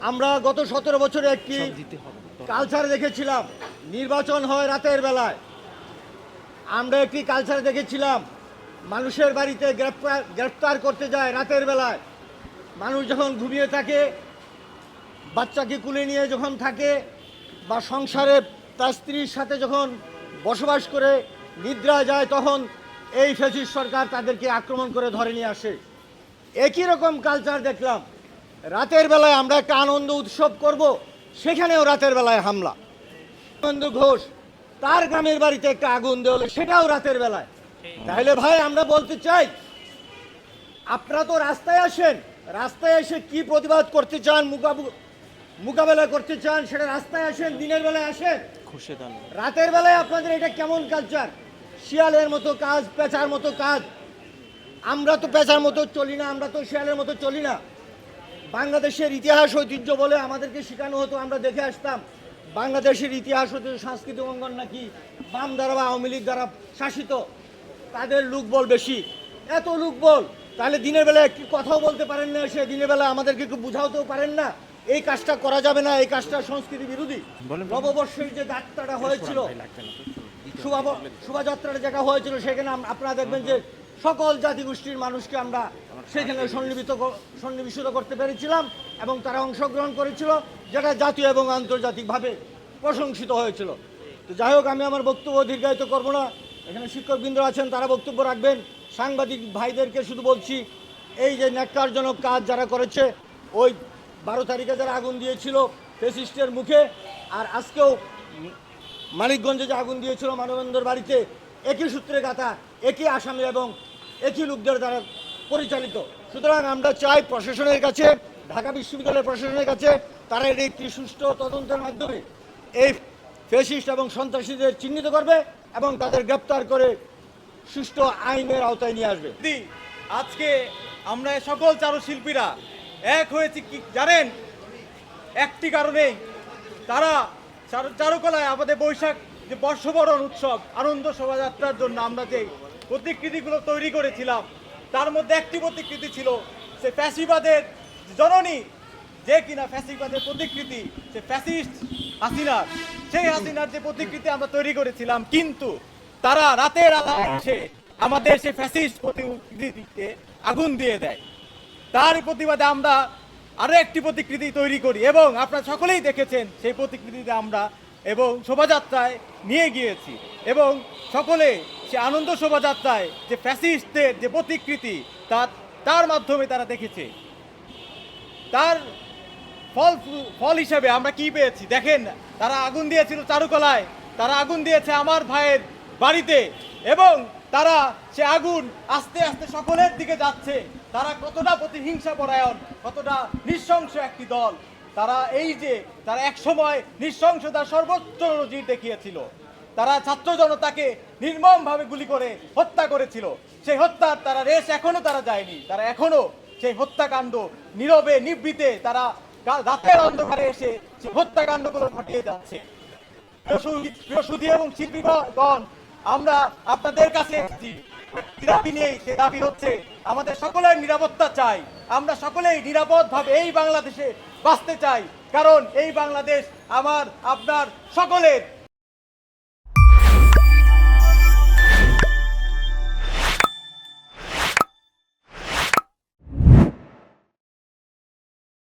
আমরা গত 17 বছরে একটি কালচার দেখেছিলাম, নির্বাচন হয় রাতের বেলায়। আমরা একটি কালচার দেখেছিলাম, মানুষের বাড়িতে গ্রেফতার করতে যায় রাতের বেলায়। মানুষ যখন ঘুমিয়ে থাকে, বাচ্চাকে কুলে নিয়ে যখন থাকে, বা সংসারে তার স্ত্রীর সাথে যখন বসবাস করে নিদ্রা যায়, তখন এই ফ্যাসিস্ট সরকার তাদেরকে আক্রমণ করে ধরে নিয়ে আসে। একই রকম কালচার দেখলাম রাতের বেলায়। আমরা একটা আনন্দ উৎসব করব, সেখানেও রাতের বেলায় হামলা। আনন্দ ঘোষ তার গ্রামের বাড়িতে একটা আগুন দেওয়া, সেটাও রাতের বেলায়। তাহলে ভাই আমরা বলতে চাই, আপনারা তো রাস্তায় আসেন, রাস্তায় এসে কি প্রতিবাদ করতে চান, মোকাবেলা করতে চান, সেটা রাস্তায় আসেন, দিনের বেলায় আসেন। রাতের বেলায় আপনাদের এটা কেমন কালচার? শিয়ালের মতো কাজ, পেঁচার মতো কাজ। আমরা তো পেঁচার মতো চলি না, আমরা তো শিয়ালের মতো চলি না। বাংলাদেশের ইতিহাস ঐতিহ্য বলে আমাদেরকে শেখানো হতো, আমরা দেখে আসতাম বাংলাদেশের ইতিহাস ঐতিহ্য সাংস্কৃতিক অঙ্গন নাকি বাম দ্বারা বা আওয়ামী লীগ দ্বারা শাসিত, তাদের লোকবল বেশি। এত লোকবল, তাহলে দিনের বেলা একটি কথাও বলতে পারেন না, সে দিনের বেলা আমাদেরকে একটু বুঝাতেও পারেন না এই কাজটা করা যাবে না, এই কাজটা সংস্কৃতি বিরোধী। নববর্ষের যে যাত্রাটা হয়েছিল, শোভাযাত্রার জায়গা হয়েছিল, সেখানে আপনারা দেখবেন যে সকল জাতিগোষ্ঠীর মানুষকে আমরা সেখানে সন্নিবেশিত করতে পেরেছিলাম এবং তারা অংশগ্রহণ করেছিল, যেটা জাতীয় এবং আন্তর্জাতিকভাবে প্রশংসিত হয়েছিল। তো যাই হোক, আমি আমার বক্তব্য দীর্ঘায়িত করব না। এখানে শিক্ষকবৃন্দ আছেন, তারা বক্তব্য রাখবেন। সাংবাদিক ভাইদেরকে শুধু বলছি, এই যে ন্যাক্কারজনক কাজ যারা করেছে, ওই 12 তারিখে যারা আগুন দিয়েছিল ফ্যাসিস্টের মুখে, আর আজকেও মানিকগঞ্জে যে আগুন দিয়েছিল মানবেন্দ্রর বাড়িতে, একই সূত্রে গাথা, একই আসামি এবং একই লোকদের দ্বারা পরিচালিত। সুতরাং আমরা চাই প্রশাসনের কাছে, ঢাকা বিশ্ববিদ্যালয়ের প্রশাসনের কাছে, তারা একটি সুষ্ঠু তদন্তের মাধ্যমে এই ফ্যাসিস্ট এবং সন্ত্রাসীদের চিহ্নিত করবে এবং তাদের গ্রেপ্তার করে সুষ্ঠু আইনের আওতায় নিয়ে আসবে। আজকে আমরা সকল চারুশিল্পীরা এক হয়েছি কি জানেন? একটি কারণেই, তারা চারুকলায় আমাদের বৈশাখ যে বর্ষবরণ উৎসব আনন্দ শোভাযাত্রার জন্য আমরা যে প্রতিকৃতিগুলো তৈরি করেছিলাম, তার মধ্যে একটি প্রতিকৃতি ছিল সে ফ্যাসিবাদের জননী, যে কিনা ফ্যাসিবাদের প্রতিকৃতি, সে ফ্যাসিস্ট হাসিনার, সেই হাসিনার যে প্রতিকৃতি আমরা তৈরি করেছিলাম। কিন্তু তারা রাতের আলোয় এসে আমাদের সেই ফ্যাসিস্ট প্রতিকৃতিতে আগুন দিয়ে দেয়। তার প্রতিবাদে আমরা আরো একটি প্রতিকৃতি তৈরি করি এবং আপনারা সকলেই দেখেছেন সেই প্রতিকৃতিতে আমরা এবং শোভাযাত্রায় নিয়ে গিয়েছি এবং সকলে সে আনন্দ শোভাযাত্রায় যে ফ্যাসিস্টদের যে প্রতিকৃতি তার মাধ্যমে তারা দেখেছে। তার ফল হিসেবে আমরা কি পেয়েছি দেখেন, তারা আগুন দিয়েছিল চারুকলায়, তারা আগুন দিয়েছে আমার ভাইয়ের বাড়িতে এবং তারা সে আগুন আস্তে আস্তে সকলের দিকে যাচ্ছে। তারা কতটা প্রতিহিংসা পরায়ণ, কতটা নৃশংস একটি দল। তারা তারা একসময় নৃশংসতার সর্বোচ্চ নজির দেখিয়েছিল। তারা ছাত্র জনতাকে নির্মমভাবে গুলি করে হত্যা করেছিল। সেই হত্যার তারা রেশ এখনো তারা যায়নি। তারা এখনো সেই হত্যাকাণ্ড নীরবে নিভৃতে তারা রাতের অন্ধকারে এসে সেই হত্যাকাণ্ডগুলো ঘটিয়ে যাচ্ছে। প্রিয় সুধী এবং শিল্পীগণ, আমরা আপনাদের কাছে দাবি নেই, সে দাবি হচ্ছে আমাদের সকলের নিরাপত্তা চাই। আমরা সকলেই নিরাপদভাবে এই বাংলাদেশে বাঁচতে চাই, কারণ এই বাংলাদেশ আমার আপনার সকলের।